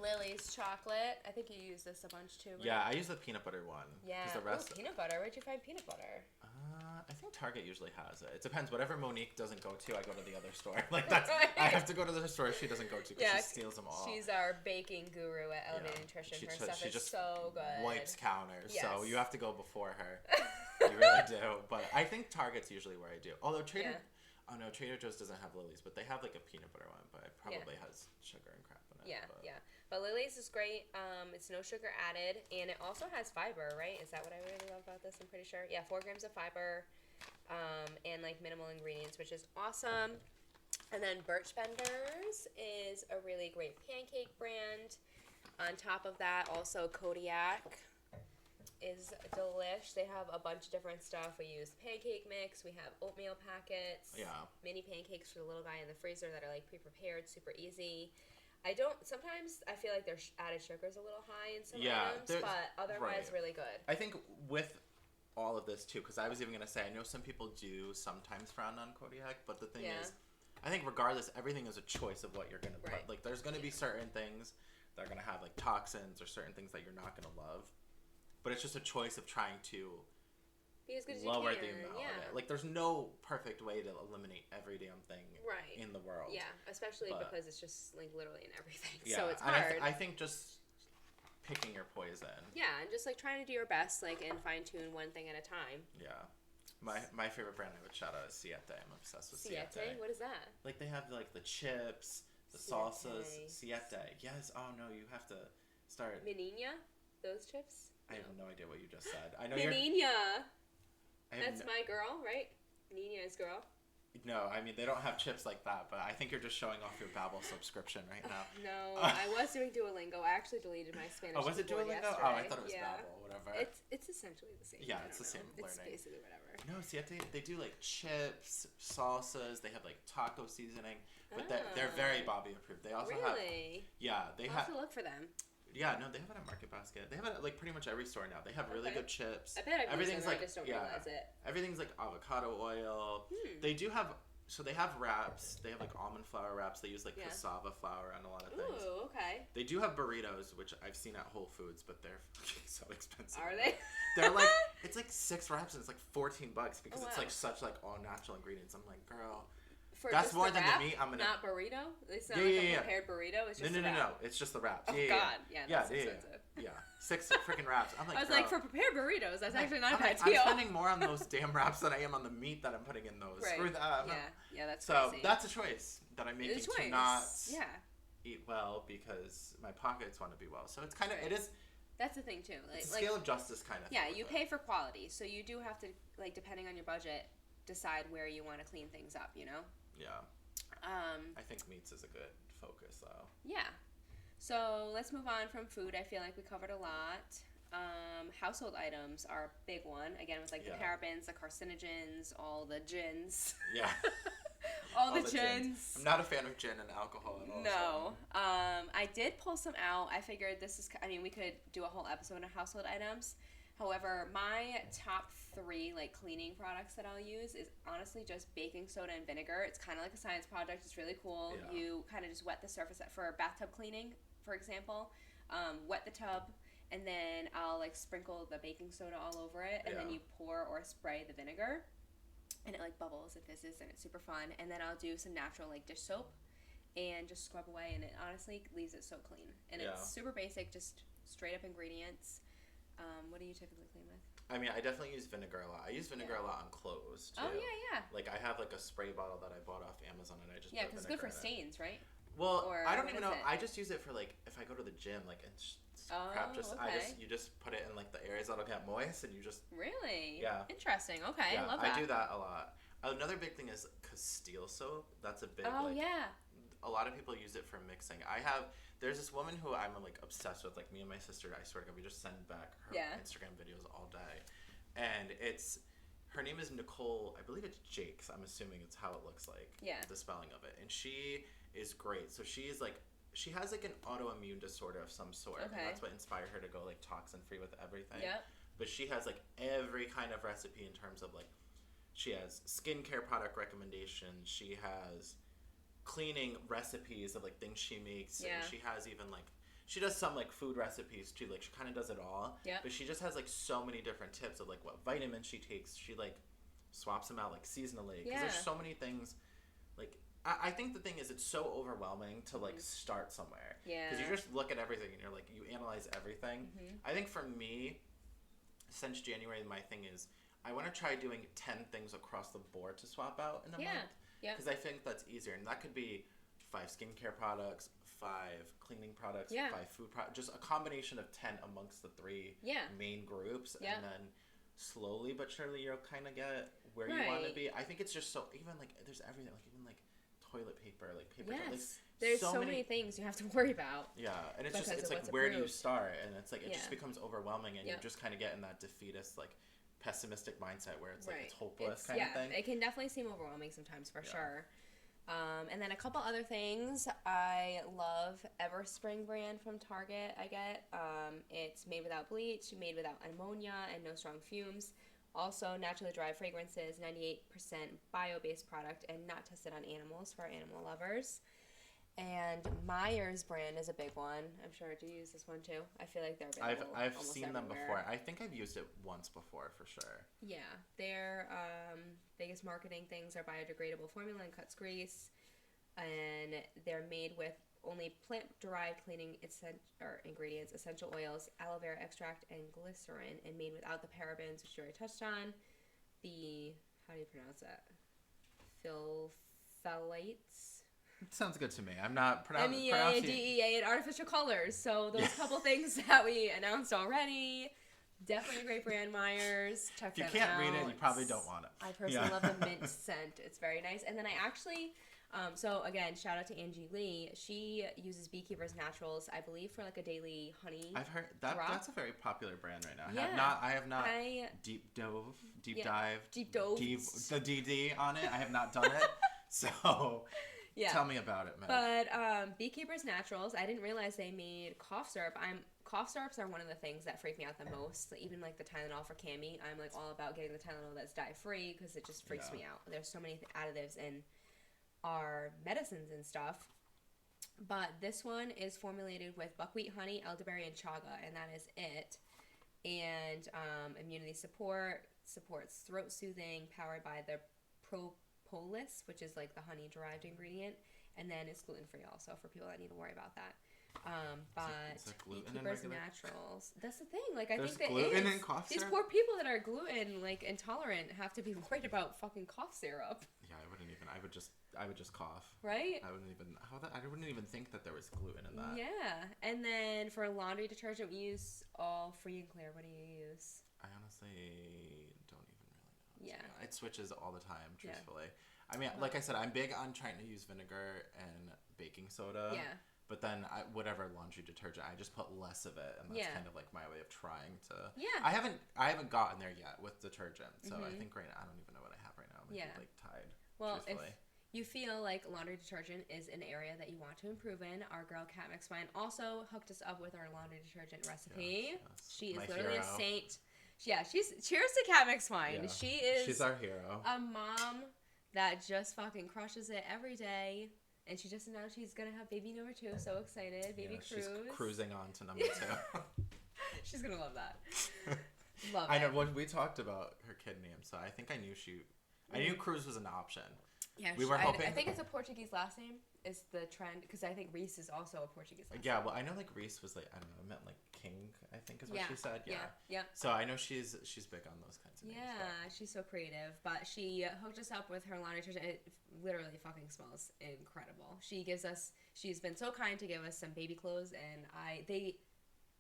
Lily's chocolate. I think you use this a bunch too, right? Yeah, I use the peanut butter one. Yeah. The rest... peanut butter. Where'd you find peanut butter? I think Target usually has it. It depends. Whatever Monique doesn't go to, I go to the other store. Like that's, I have to go to the store she doesn't go to because she steals them all. She's our baking guru at Elevated Nutrition. Her stuff is so good. Wipes counters, so you have to go before her. You really do. But I think Target's usually where I do. Although Trader Joe's doesn't have Lily's, but they have like a peanut butter one, but it probably has sugar and crap in it. But Lily's is great. It's no sugar added, and it also has fiber, right? Is that what I really love about this? I'm pretty sure. Yeah, 4 grams of fiber, and like minimal ingredients, which is awesome. And then Birch Benders is a really great pancake brand. On top of that, also Kodiak is delish. They have a bunch of different stuff. We use pancake mix. We have oatmeal packets. Yeah. Mini pancakes for the little guy in the freezer that are like pre-prepared, super easy. Sometimes I feel like their added sugar is a little high in some items, but otherwise really good. I think with all of this too, because I was even going to say, I know some people do sometimes frown on Kodiak, but the thing is, I think regardless, everything is a choice of what you're going to put. Like there's going to be certain things that are going to have like toxins or certain things that you're not going to love, but it's just a choice of trying to lower the amount of it. Like there's no perfect way to eliminate every damn thing in the world. Yeah, especially because it's just like literally in everything. Yeah, so it's hard. I think just picking your poison. Yeah, and just like trying to do your best, like and fine tune one thing at a time. Yeah. My favorite brand I would shout out is Siete. I'm obsessed with Siete. What is that? Like they have like the chips, the salsas. Siete. Yes. Oh no, you have to start. Menina? Those chips? I have no idea what you just said. I know Menina. That's my girl, right? Nina's girl. No, I mean, they don't have chips like that, but I think you're just showing off your Babbel subscription right now. No, I was doing Duolingo. I actually deleted my Spanish. Oh, was it Duolingo? Yesterday. Oh, I thought it was Babbel, whatever. It's essentially the same. Yeah, it's the same learning. It's basically whatever. No, see, they do like chips, salsas, they have like taco seasoning, but they're very Bobby approved. They also have... Yeah, they have... I'll have to look for them. Yeah, no, they have it at Market Basket. They have it at like pretty much every store now. They have really good chips. I bet everything's like I just don't realize it. Everything's like avocado oil. They do have they have wraps. They have like almond flour wraps. They use like cassava flour on a lot of things. Ooh, okay. They do have burritos, which I've seen at Whole Foods, but they're so expensive. Are they? They're like it's like 6 wraps and it's like $14 because it's like such like all natural ingredients. I'm like, girl. That's more than the meat. I'm gonna not burrito. It's not like a prepared burrito. It's just no. It's just the wraps. Oh God, that's expensive. Yeah, 6 freaking wraps. I'm like, I was like, for prepared burritos, that's actually not a bad deal. I'm spending more on those damn wraps than I am on the meat that I'm putting in those. Right. Screw that. Yeah, that's so crazy. that's a choice that I'm making to not eat well because my pockets want to be well. So it's kind of it is. That's the thing too. It's a scale of justice kind of. Yeah, you pay for quality, so you do have to like depending on your budget decide where you want to clean things up. You know. Yeah. I think meats is a good focus, though. Yeah. So let's move on from food. I feel like we covered a lot. Household items are a big one. Again, with like the parabens, the carcinogens, all the gins. Yeah. all the gins. I'm not a fan of gin and alcohol at all. No. So. I did pull some out. I figured we could do a whole episode on household items. However, my top 3 like cleaning products that I'll use is honestly just baking soda and vinegar. It's kind of like a science project. It's really cool. Yeah. You kind of just wet the surface for bathtub cleaning, for example. Wet the tub, and then I'll like sprinkle the baking soda all over it, and then you pour or spray the vinegar, and it like bubbles and fizzes, and it's super fun. And then I'll do some natural like dish soap, and just scrub away, and it honestly leaves it so clean. And it's super basic, just straight up ingredients. What do you typically clean with? I mean, I definitely use vinegar a lot. I use vinegar a lot on clothes, too. Oh, yeah. Like, I have, like, a spray bottle that I bought off Amazon, and I just put vinegar in it. Yeah, because it's good for stains, right? Well, I don't even know. I just use it for, like, if I go to the gym, like, and crap, you just put it in, like, the areas that'll get moist, and you just... Really? Yeah. Interesting. Okay, I love that. I do that a lot. Another big thing is Castile soap. That's a big, a lot of people use it for mixing. There's this woman who I'm like obsessed with. Like me and my sister, I swear to God, we just send back her Instagram videos all day. And her name is Nicole, I believe it's Jakes. I'm assuming it's how it looks like. Yeah. The spelling of it. And she is great. So she has like an autoimmune disorder of some sort. Okay. And that's what inspired her to go like toxin free with everything. Yeah. But she has like every kind of recipe in terms of like, she has skincare product recommendations. She has cleaning recipes of like things she makes. Yeah. And she has even like, she does some like food recipes too. Like she kind of does it all. Yeah. But she just has like so many different tips of like what vitamins she takes. She like swaps them out like seasonally. Because there's so many things. Like I think the thing is it's so overwhelming to like start somewhere. Yeah. Because you just look at everything and you're like, you analyze everything. Mm-hmm. I think for me, since January, my thing is I want to try doing 10 things across the board to swap out in a month. Yeah. Because I think that's easier. And that could be 5 skincare products, 5 cleaning products, 5 food products. Just a combination of 10 amongst the 3 main groups. Yeah. And then slowly but surely you'll kind of get where you want to be. I think it's just so, even like, there's everything, like even like toilet paper, like paper. Yes. Like, there's so many things you have to worry about. Yeah. And it's just, it's like, where do you start? And it's like, it just becomes overwhelming and you just kind of get in that defeatist, like, pessimistic mindset where it's like it's hopeless kind of thing. It can definitely seem overwhelming sometimes for sure. And then a couple other things. I love Everspring brand from Target. I get it's made without bleach, made without ammonia, and no strong fumes. Also naturally derived fragrances, 98% bio-based product, and not tested on animals for animal lovers. And Myers brand is a big one. I'm sure. Do you use this one too? I feel like they're available. I've seen them before. I think I've used it once before for sure. Yeah, their biggest marketing things are biodegradable formula and cuts grease, and they're made with only plant-derived cleaning ingredients, essential oils, aloe vera extract, and glycerin, and made without the parabens, which you already touched on. How do you pronounce that? Phthalates. Sounds good to me. I'm not pronouncing MEA and artificial colors. So those couple things that we announced already. Definitely a great brand, Myers. Check them out. If you can't read it, you probably don't want it. I personally love the mint scent. It's very nice. And then I actually, so again, shout out to Angie Lee. She uses Beekeeper's Naturals, I believe, for like a daily honey. I've heard that's a very popular brand right now. I have not deep dived the DD on it. I have not done it. So yeah. Tell me about it, man. But Beekeeper's Naturals, I didn't realize they made cough syrup. Cough syrups are one of the things that freak me out the most. Even like the Tylenol for Cami, I'm like all about getting the Tylenol that's dye-free because it just freaks me out. There's so many additives in our medicines and stuff. But this one is formulated with buckwheat honey, elderberry, and chaga, and that is it. And immunity supports throat soothing, powered by the Propolis, which is like the honey-derived ingredient, and then it's gluten-free also for people that need to worry about that. But Beekeeper's Naturals, that's the thing. Like I think that gluten in cough syrup? These poor people that are gluten like intolerant have to be worried about fucking cough syrup. Yeah, I wouldn't even. I would just cough. Right? I wouldn't even think that there was gluten in that. Yeah, and then for laundry detergent, we use all free and clear. What do you use? I honestly don't even really know. Yeah, it switches all the time. Truthfully, I mean, like I said, I'm big on trying to use vinegar and baking soda. Yeah. But then whatever laundry detergent, I just put less of it, and that's kind of like my way of trying to. Yeah. I haven't gotten there yet with detergent, so I think right now I don't even know what I have right now. I'm like tied. Well, truthfully. If you feel like laundry detergent is an area that you want to improve in, our girl Cat McSwine also hooked us up with our laundry detergent recipe. Yes. She is literally a saint. Yeah, cheers to Cat McSwine. Yeah. She's our hero. A mom that just fucking crushes it every day. And she just announced she's going to have baby number 2. So excited. Baby Cruz. She's cruising on to number 2. She's going to love that. I know. When we talked about her kid name, so I think I knew I knew Cruz was an option. Yeah, we were hoping. I think it's a Portuguese last name is the trend, because I think Reese is also a Portuguese last name. Yeah, well, I know like Reese was like, I don't know, meant like king, I think is what she said. Yeah. So I know she's big on those kinds of names. Yeah, she's so creative. But she hooked us up with her laundry detergent. It literally fucking smells incredible. She's been so kind to give us some baby clothes, and they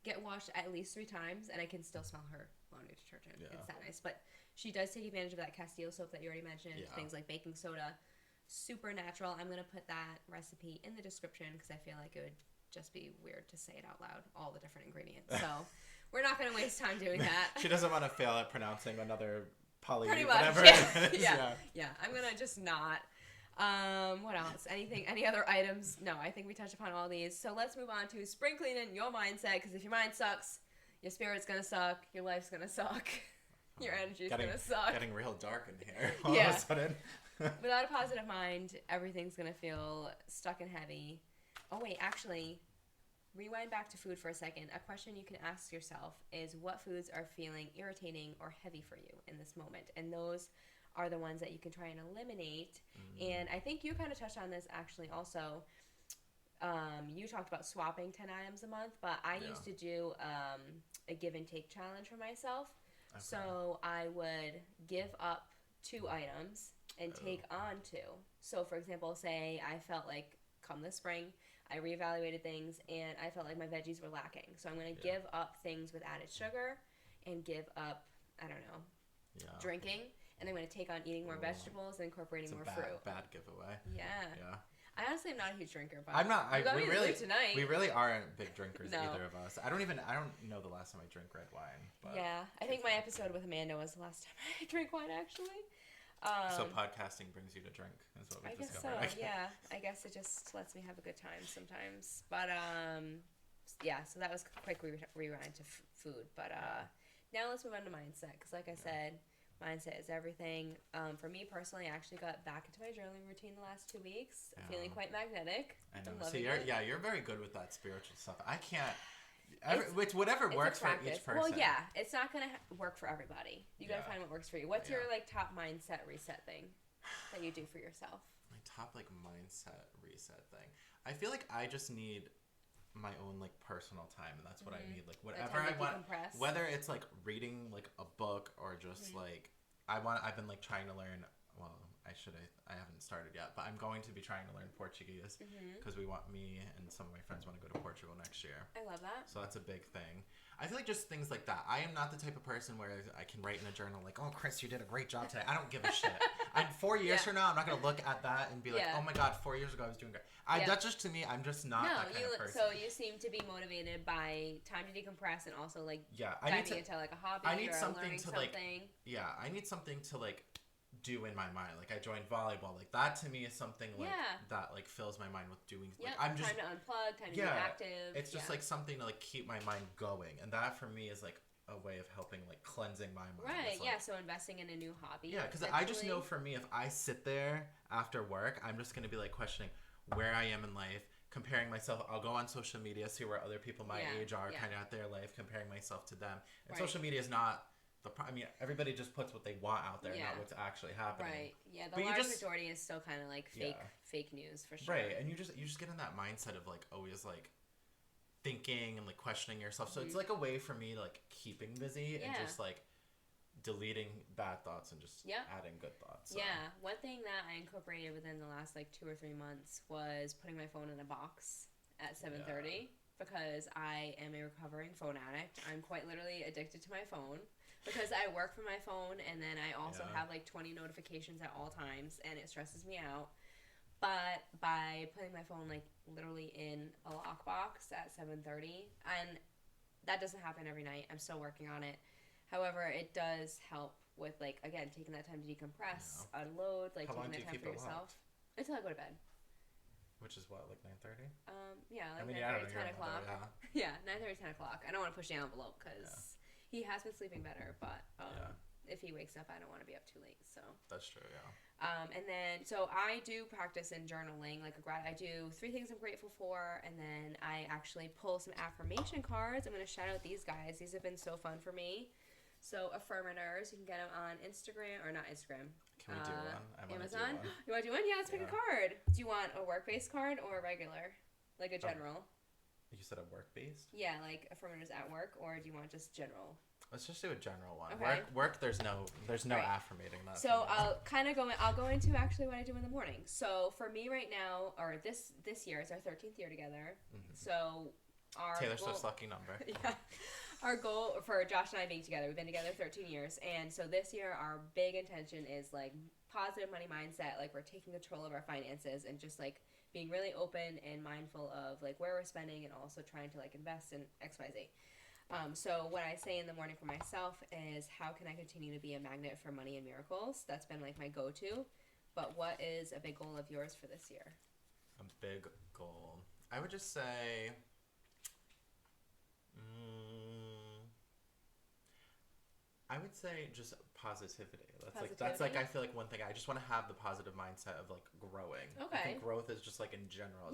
get washed at least 3 times, and I can still smell her laundry detergent. Yeah. It's that nice. But she does take advantage of that Castile soap that you already mentioned, things like baking soda. Super natural. I'm going to put that recipe in the description because I feel like it would just be weird to say it out loud, all the different ingredients. So we're not going to waste time doing that. She doesn't want to fail at pronouncing another Pretty much, whatever it is. Yeah, I'm going to just not. What else? Any other items? No, I think we touched upon all these. So let's move on to spring cleaning your mindset, because if your mind sucks, your spirit's going to suck, your life's going to suck, your energy's going to suck. Getting real dark in here all of a sudden. Without a positive mind, everything's going to feel stuck and heavy. Oh, wait, actually, rewind back to food for a second. A question you can ask yourself is, what foods are feeling irritating or heavy for you in this moment? And those are the ones that you can try and eliminate. And I think you kind of touched on this actually also. You talked about swapping 10 items a month, but I used to do a give and take challenge for myself. Okay. So I would give up 2 items and take on 2. So, for example, say I felt like come this spring, I reevaluated things and I felt like my veggies were lacking. So I'm going to give up things with added sugar and give up, I don't know, drinking. And I'm going to take on eating more vegetables and incorporating more fruit. Bad giveaway. Yeah. I honestly am not a huge drinker, but I'm not. tonight. We really aren't big drinkers, either of us. I don't know the last time I drank red wine. But yeah, I think my episode with Amanda was the last time I drank wine, actually. So podcasting brings you to drink, is what we discovered. I guess so. Yeah, I guess it just lets me have a good time sometimes. But yeah. So that was a quick rewind to food. But now let's move on to mindset, because like I said, mindset is everything. For me personally, I actually got back into my journaling routine the last 2 weeks. I'm feeling quite magnetic. I know. So you're very good with that spiritual stuff. I can't. Whatever works for each person. Well, yeah, it's not gonna work for everybody. You gotta find what works for you. What's your top mindset reset thing that you do for yourself? My top mindset reset thing. I feel like I just need my own personal time, and that's what I need. Whatever I want, whether it's reading a book or just I've been trying to learn. Well, I haven't started yet, but I'm going to be trying to learn Portuguese because me and some of my friends want to go to Portugal next year. I love that. So that's a big thing. I feel like just things like that. I am not the type of person where I can write in a journal oh, Chris, you did a great job today. I don't give a shit. 4 years from now, I'm not going to look at that and be oh my God, 4 years ago I was doing great. That's just, to me, I'm just not that kind of person. So you seem to be motivated by time to decompress and also diving into a hobby I need or something learning to something. I need something to do in my mind. I joined volleyball. That to me is something that fills my mind with doing. I'm just time to unplug, time to be active. It's just something to keep my mind going, and that for me is a way of helping cleansing my mind. Right. Yeah. So investing in a new hobby. Yeah, because I just know for me, if I sit there after work, I'm just gonna be questioning where I am in life, comparing myself. I'll go on social media, see where other people my age are, kind of at their life, comparing myself to them. And social media is not. Everybody just puts what they want out there, not what's actually happening. Right. Yeah. The large majority is still kind of fake news for sure. Right. And you just get in that mindset of always thinking and questioning yourself. So it's a way for me keeping busy and just deleting bad thoughts and just adding good thoughts. So. Yeah. One thing that I incorporated within the last 2 or 3 months was putting my phone in a box at 7:30 because I am a recovering phone addict. I'm quite literally addicted to my phone. Because I work from my phone, and then I also have 20 notifications at all times, and it stresses me out. But by putting my phone literally in a lockbox at 7:30, and that doesn't happen every night. I'm still working on it. However, it does help with again taking that time to decompress, unload, taking that time for yourself until I go to bed. Which is what 9:30? Yeah, 9:30, 10 o'clock. Yeah, 9:30, 10 o'clock. I don't want to push the envelope because. He has been sleeping better, but if he wakes up, I don't want to be up too late. So that's true, yeah. And then so I do practice in journaling, I do 3 things I'm grateful for, and then I actually pull some affirmation cards. I'm going to shout out these guys. These have been so fun for me. So Affirmators, you can get them on Instagram, or not Instagram, Can we do one? I want to do Amazon? one. You want to do one? Yeah, let's pick a card. Do you want a work-based card or a regular? Like a general? You said a work-based? Yeah, like for when it's at work, or do you want just general? Let's just do a general one. Okay. Work. There's no affirmating that. So I'll go into actually what I do in the morning. So for me right now, or this year is our 13th year together. Mm-hmm. So our Taylor Swift's lucky number. Yeah. Our goal for Josh and I being together, we've been together 13 years, and so this year our big intention is like positive money mindset. Like we're taking control of our finances and just like being really open and mindful of like where we're spending and also trying to like invest in XYZ. So what I say in the morning for myself is, how can I continue to be a magnet for money and miracles? That's been like my go-to. But what is a big goal of yours for this year? A big goal. I would just say, I would say just positivity. That's like I feel like one thing. I just want to have the positive mindset of like growing. Okay. I think growth is just like in general.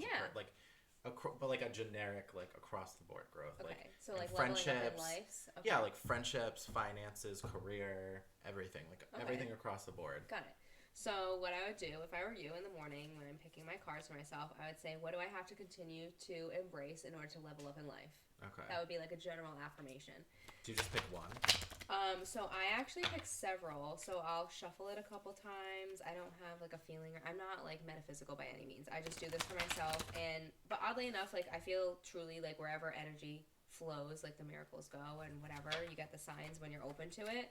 But like a generic, like across the board growth. Okay. Like, so like friendships. Okay. Yeah, like friendships, finances, career, everything. Like everything across the board. Got it. So what I would do if I were you in the morning when I'm picking my cards for myself, I would say, what do I have to continue to embrace in order to level up in life? Okay. That would be like a general affirmation. Do you just pick one? So I actually pick several. So I'll shuffle it a couple times. I don't have like a feeling. I'm not like metaphysical by any means. I just do this for myself. But oddly enough, like I feel truly like wherever energy flows, like the miracles go and whatever. You get the signs when you're open to it.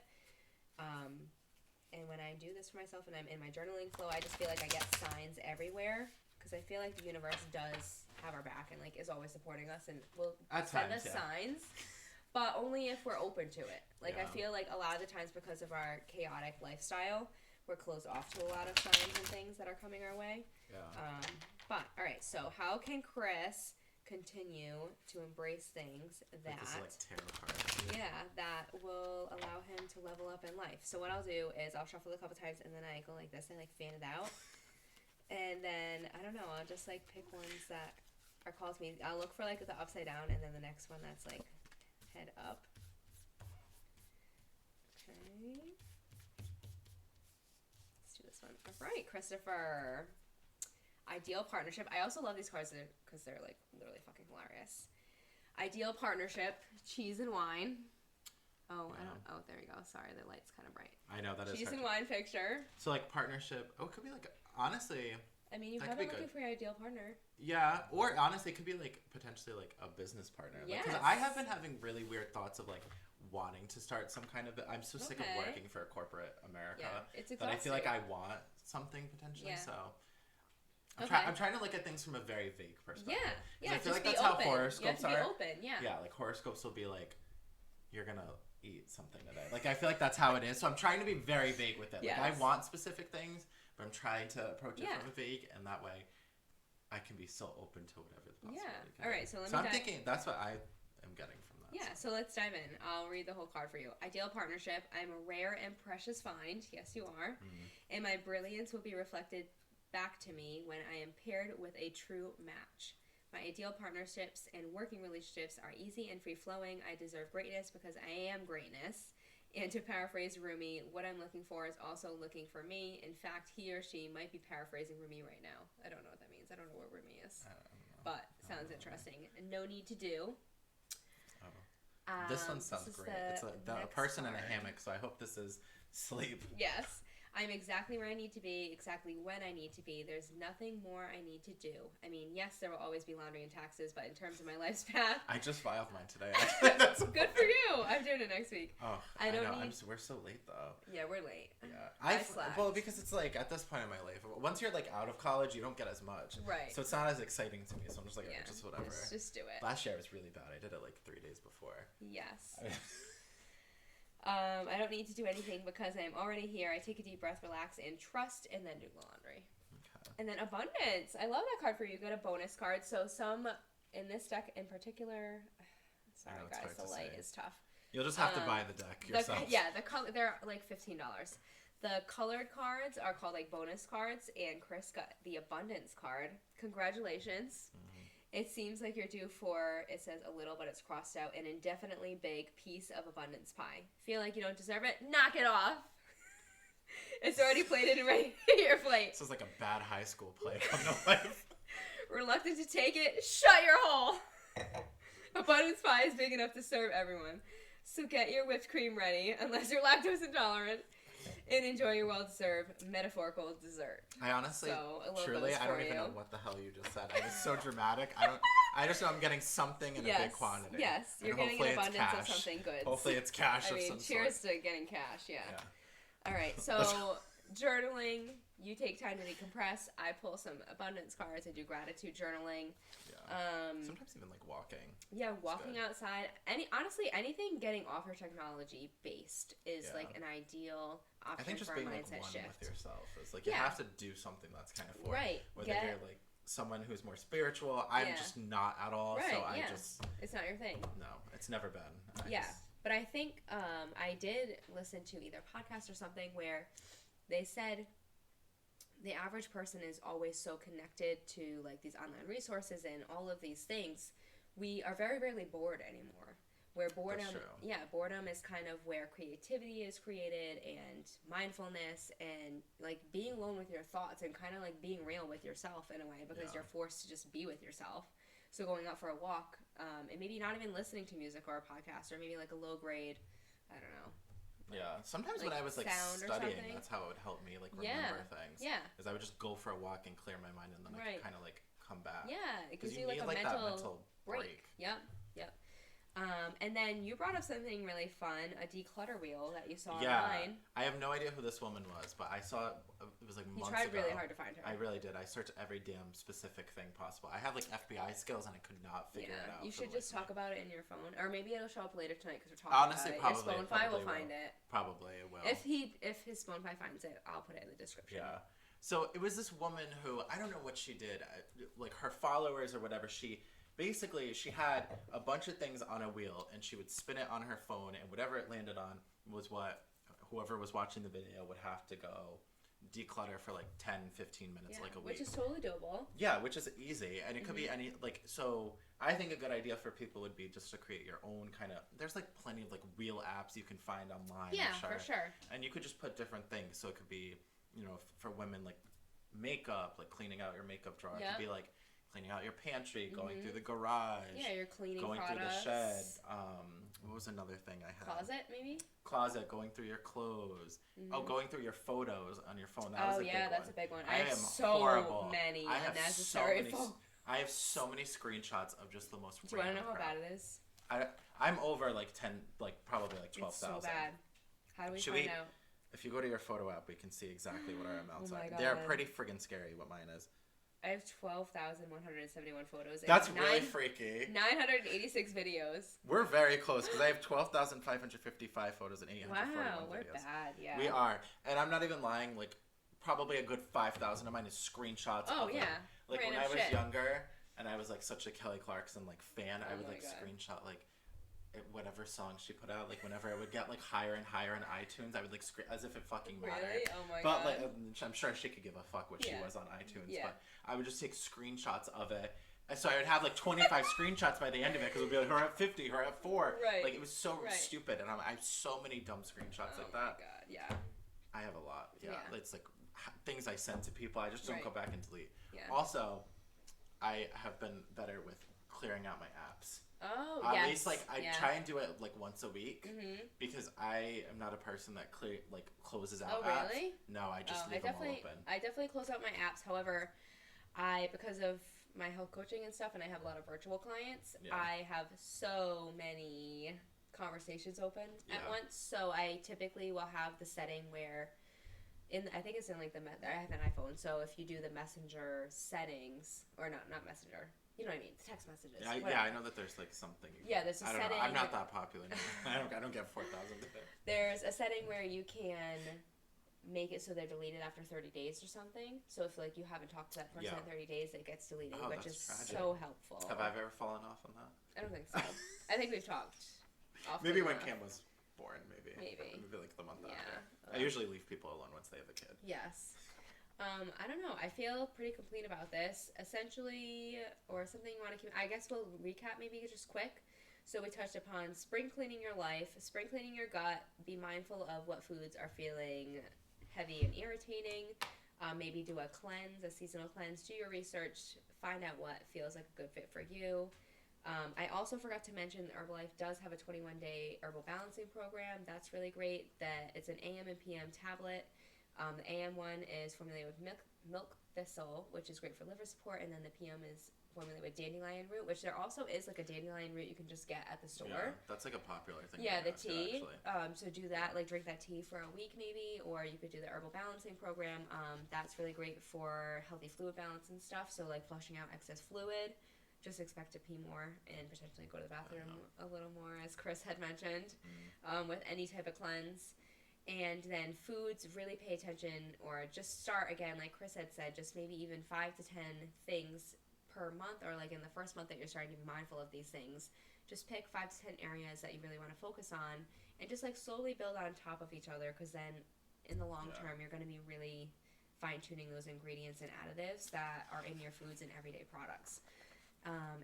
And when I do this for myself and I'm in my journaling flow, I just feel like I get signs everywhere. Because I feel like the universe does have our back and like is always supporting us and will send us signs. But only if we're open to it. Like, I feel like a lot of the times because of our chaotic lifestyle, we're closed off to a lot of signs and things that are coming our way. Yeah. But, all right, so how can Chris continue to embrace things that... Like this is like tarot cards. Yeah, that will allow him to level up in life. So what I'll do is I'll shuffle a couple times and then I go like this and like fan it out. And then, I don't know, I'll just like pick ones that are called to me. I'll look for like the upside down and then the next one that's like... head up. Okay. Let's do this one. All right, Christopher. Ideal partnership. I also love these cards because they're like literally fucking hilarious. Ideal partnership. Cheese and wine. Oh, yeah. Oh, there we go. Sorry, the light's kind of bright. I know that is. Cheese and wine picture. So like partnership. Oh, it could be like honestly. I mean, you have been looking for your ideal partner. Yeah, or honestly, it could be like potentially like a business partner. Yes. Because I have been having really weird thoughts of like wanting to start some kind of. I'm so sick of working for corporate America. Yeah, it's exhausting. That I feel like I want something potentially. Yeah. So I'm trying to look at things from a very vague perspective. Yeah. I feel like that's how horoscopes are. You have to be open. Yeah. Yeah, like horoscopes will be like, you're gonna eat something today. Like I feel like that's how it is. So I'm trying to be very vague with it. Like I want specific things, but I'm trying to approach it from a vague, and that way I can be so open to whatever the possibility can be. All right, so I'm thinking that's what I am getting from that. Yeah, so let's dive in. I'll read the whole card for you. Ideal partnership. I'm a rare and precious find. Yes, you are. Mm-hmm. And my brilliance will be reflected back to me when I am paired with a true match. My ideal partnerships and working relationships are easy and free-flowing. I deserve greatness because I am greatness. And to paraphrase Rumi, what I'm looking for is also looking for me. In fact, he or she might be paraphrasing Rumi right now. I don't know what that means. I don't know what Rumi is. But sounds interesting. No need to do. This one sounds great. It's a person in a hammock, so I hope this is sleep. Yes. I'm exactly where I need to be, exactly when I need to be. There's nothing more I need to do. I mean, yes, there will always be laundry and taxes, but in terms of my life's path... I just filed mine today. Good for you! I'm doing it next week. Oh, I know. We're so late, though. Yeah, we're late. Yeah. I slept. Well, because it's like, at this point in my life, once you're like out of college, you don't get as much. Right. So it's not as exciting to me, so I'm just like, just whatever. Just do it. Last year was really bad. I did it like 3 days before. Yes. I don't need to do anything because I'm already here. I take a deep breath, relax, and trust, and then do the laundry. Okay. And then abundance. I love that card for you. You get a bonus card. So some in this deck in particular. Sorry, guys, the light is tough. You'll just have to buy the deck yourself. The color. They're like $15. The colored cards are called like bonus cards, and Chris got the abundance card. Congratulations. Mm-hmm. It seems like you're due for, it says a little, but it's crossed out, an indefinitely big piece of abundance pie. Feel like you don't deserve it? Knock it off. It's already plated and ready to your plate. This is like a bad high school play come to life. Reluctant to take it? Shut your hole! Abundance pie is big enough to serve everyone. So get your whipped cream ready, unless you're lactose intolerant, and enjoy your well-deserved metaphorical dessert. I honestly, truly, I don't even know what the hell you just said. I was so dramatic. I just know I'm getting something in a big quantity. Yes, you're getting an abundance of something good. Hopefully it's cash of some sort. Cheers to getting cash, yeah. All right, so journaling, you take time to decompress. I pull some abundance cards. I do gratitude journaling. Yeah. Sometimes even like walking. Yeah, walking outside. Honestly, anything getting off your technology based is like an ideal option. I think just for being a like mindset one shift with yourself is like you have to do something that's kind of for right. Whether you're like someone who's more spiritual, I'm just not at all. Right, so I just it's not your thing. No, it's never been. But I think I did listen to either podcast or something where they said the average person is always so connected to like these online resources and all of these things. We are very rarely bored anymore. Where boredom is kind of where creativity is created and mindfulness and like being alone with your thoughts and kind of like being real with yourself in a way because you're forced to just be with yourself. So going out for a walk and maybe not even listening to music or a podcast or maybe like a low grade, I don't know. Yeah, sometimes when I was like studying, that's how it would help me like remember things. Yeah, because I would just go for a walk and clear my mind, and then I could kind of like come back. Yeah, it gives you need like a mental break. Yep. And then you brought up something really fun, a declutter wheel that you saw online. I have no idea who this woman was, but I saw it was like months ago. You tried really hard to find her. I really did. I searched every damn specific thing possible. I have like FBI skills and I could not figure it out. You should just talk about it in your phone, or maybe it'll show up later tonight because we're talking about it. Probably. His Spotify will find it. Probably it will. If his Spotify finds it, I'll put it in the description. Yeah. So it was this woman who, I don't know what she did, like her followers or whatever, basically, she had a bunch of things on a wheel, and she would spin it on her phone, and whatever it landed on was what whoever was watching the video would have to go declutter for like 10, 15 minutes, like a week. Which is totally doable. Yeah, which is easy, and it could be any, like, so I think a good idea for people would be just to create your own kind of, there's like plenty of like wheel apps you can find online. Yeah, for sure. And you could just put different things, so it could be, you know, for women, like makeup, like cleaning out your makeup drawer. It could be like cleaning out your pantry, going through the garage. Yeah, your cleaning going products. Through the shed. What was another thing I had? Closet, maybe? Closet, going through your clothes. Oh, going through your photos on your phone. That was a big one. That's a big one. I have so many unnecessary photos. I have so many screenshots of just the most Do you want to know how bad it is? I'm over like 10, like probably like 12,000. It's so bad. How do we find out? If you go to your photo app, we can see exactly what our amounts are. God. They're pretty friggin' scary, what mine is. I have 12,171 photos. That's really freaky. 986 videos. We're very close because I have 12,555 photos and 841 videos. Wow, we're bad, yeah. We are. And I'm not even lying, like, probably a good 5,000 of mine is screenshots. Oh, yeah. Like, when I was younger and I was, like, such a Kelly Clarkson, like, fan, I would, like, screenshot, like, whatever song she put out, like whenever it would get like higher and higher on iTunes, I would like scream as if it fucking mattered. Really? Oh my god. But like, I'm sure she could give a fuck what she was on iTunes. Yeah. But I would just take screenshots of it. And so I would have like 25 screenshots by the end of it because it would be like her at 50, her at 4. Right. Like it was so stupid, and I have so many dumb screenshots like that. Oh my god, yeah. I have a lot. Yeah. It's like things I send to people. I just don't go back and delete. Yeah. Also, I have been better with clearing out my apps. Oh, At least, like, I try and do it, like, once a week. Because I am not a person that closes out apps. Oh, really? No, I just leave them all open. I definitely close out my apps. However, because of my health coaching and stuff, and I have a lot of virtual clients, I have so many conversations open at once. So I typically will have the setting where, I think it's in, like, I have an iPhone, so if you do the Messenger settings, or not Messenger, you know what I mean? Text messages. I know that there's like something. There's a setting. I'm not that popular. I don't get 4,000. There's a setting where you can make it so they're deleted after 30 days or something. So if like you haven't talked to that person in 30 days, it gets deleted, which is tragic. So helpful. Have I ever fallen off on that? I don't think so. I think we've talked. Maybe when Cam was born, maybe like the month after. I usually leave people alone once they have a kid. Yes. I don't know. I feel pretty complete about this. Essentially, or something you want to keep... I guess we'll recap maybe just quick. So we touched upon spring cleaning your life, spring cleaning your gut, be mindful of what foods are feeling heavy and irritating. Maybe do a cleanse, a seasonal cleanse. Do your research. Find out what feels like a good fit for you. I also forgot to mention that Herbalife does have a 21-day herbal balancing program. That's really great. That it's an AM and PM tablet. The AM one is formulated with milk thistle, which is great for liver support, and then the PM is formulated with dandelion root, which there also is like a dandelion root you can just get at the store. Yeah, that's like a popular thing. Yeah, the tea. So do that, like drink that tea for a week maybe, or you could do the herbal balancing program. That's really great for healthy fluid balance and stuff. So like flushing out excess fluid. Just expect to pee more and potentially go to the bathroom a little more, as Chris had mentioned, with any type of cleanse. And then foods, really pay attention, or just start again, like Chris had said, just maybe even 5 to 10 things per month, or like in the first month that you're starting to be mindful of these things. Just pick 5 to 10 areas that you really want to focus on, and just like slowly build on top of each other, because then in the long term you're going to be really fine-tuning those ingredients and additives that are in your foods and everyday products.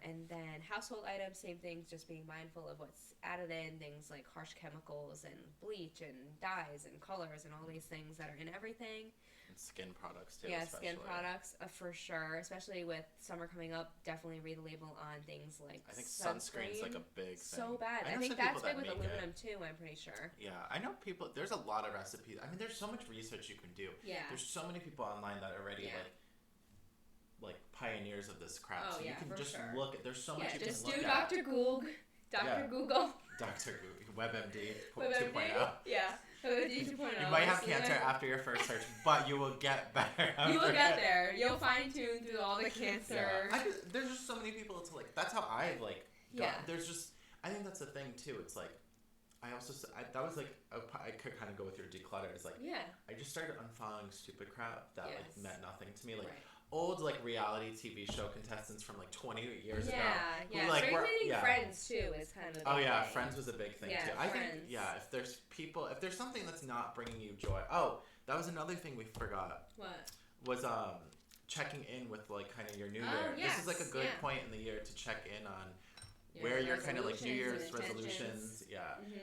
And then household items, same things, just being mindful of what's added in, things like harsh chemicals and bleach and dyes and colors and all these things that are in everything. And skin products too. Yeah, especially. Skin products for sure, especially with summer coming up. Definitely read the label on things like I think sunscreen's like a big thing. So bad. I think that's big with aluminum too, I'm pretty sure. Yeah, I know people, there's a lot of recipes. I mean, there's so much research you can do. Yeah. There's so many people online that are already like pioneers of this crap. Oh, so you can just look at, there's so much you can look at. Just do Dr. Google. Dr. Google. Dr. Google. WebMD 2.0. Yeah. WebMD 2.0. You might have cancer after your first search, but you will get better. You will get there. You'll fine tune through all the cancer. Yeah. There's just so many people to like, that's how I like, there's just, I think that's the thing too. It's like, I could kind of go with your declutter. It's like, I just started unfollowing stupid crap that like meant nothing to me. Like, old like reality TV show contestants from like 20 years ago. Who, like, Friends too is kind of a big thing. Friends was a big thing too. I think if there's something that's not bringing you joy. Oh, that was another thing we forgot. What? Was checking in with like kind of your new year. Yes. This is like a good point in the year to check in on where your kind of like New Year's resolutions.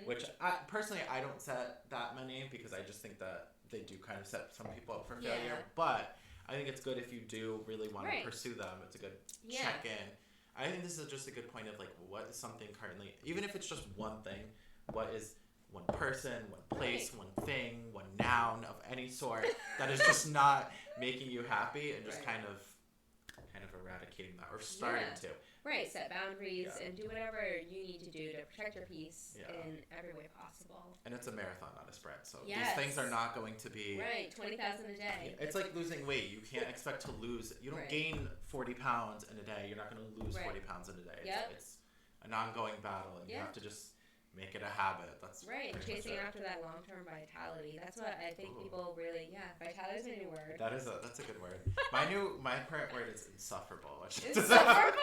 Which personally I don't set that many, because I just think that they do kind of set some people up for failure. But I think it's good if you do really want to pursue them. It's a good check-in. I think this is just a good point of like, what is something currently, even if it's just one thing, what is one person, one place, one thing, one noun of any sort that is just not making you happy, and just kind of eradicating that, or starting to. Right, set boundaries and do whatever you need to do to protect your peace in every way possible. And it's a marathon, not a sprint. So these things are not going to be... Right, 20,000 a day. It's like losing weight. You can't expect to lose... You don't gain 40 pounds in a day. You're not going to lose 40 pounds in a day. It's an ongoing battle, and you have to just make it a habit. That's chasing after that long-term vitality. That's what I think people really... Yeah, vitality's a new word. That's a good word. My current word is insufferable. Insufferable?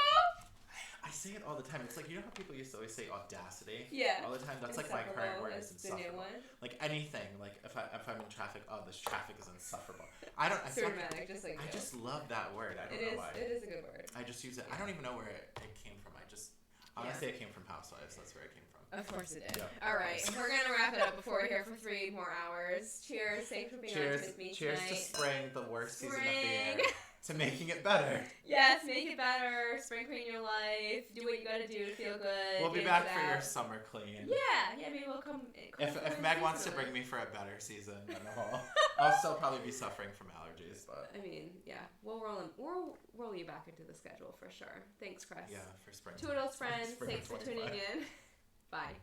I say it all the time. It's like, you know how people used to always say audacity? Yeah. All the time. That's like my current word is insufferable. Like anything. Like if I'm in traffic, this traffic is insufferable. I just love that word. I don't know why. It is a good word. I just use it. I don't even know where it came from. Honestly, it came from Housewives. That's where it came from. Of course it did. Yeah, all right. We're going to wrap it up before we're here for 3 more hours. Cheers. Thanks for being on with me tonight. Cheers to spring, the worst season of the year. To making it better. Yes, make it better. Spring clean your life. Do what you gotta do to feel good. We'll be back for your summer clean. Yeah, maybe we'll come if Meg wants to bring me for a better season, then I'll still probably be suffering from allergies. But I mean, we'll roll you back into the schedule for sure. Thanks, Chris. Yeah, for spring. Toodles, friends. Thanks for tuning in. Bye.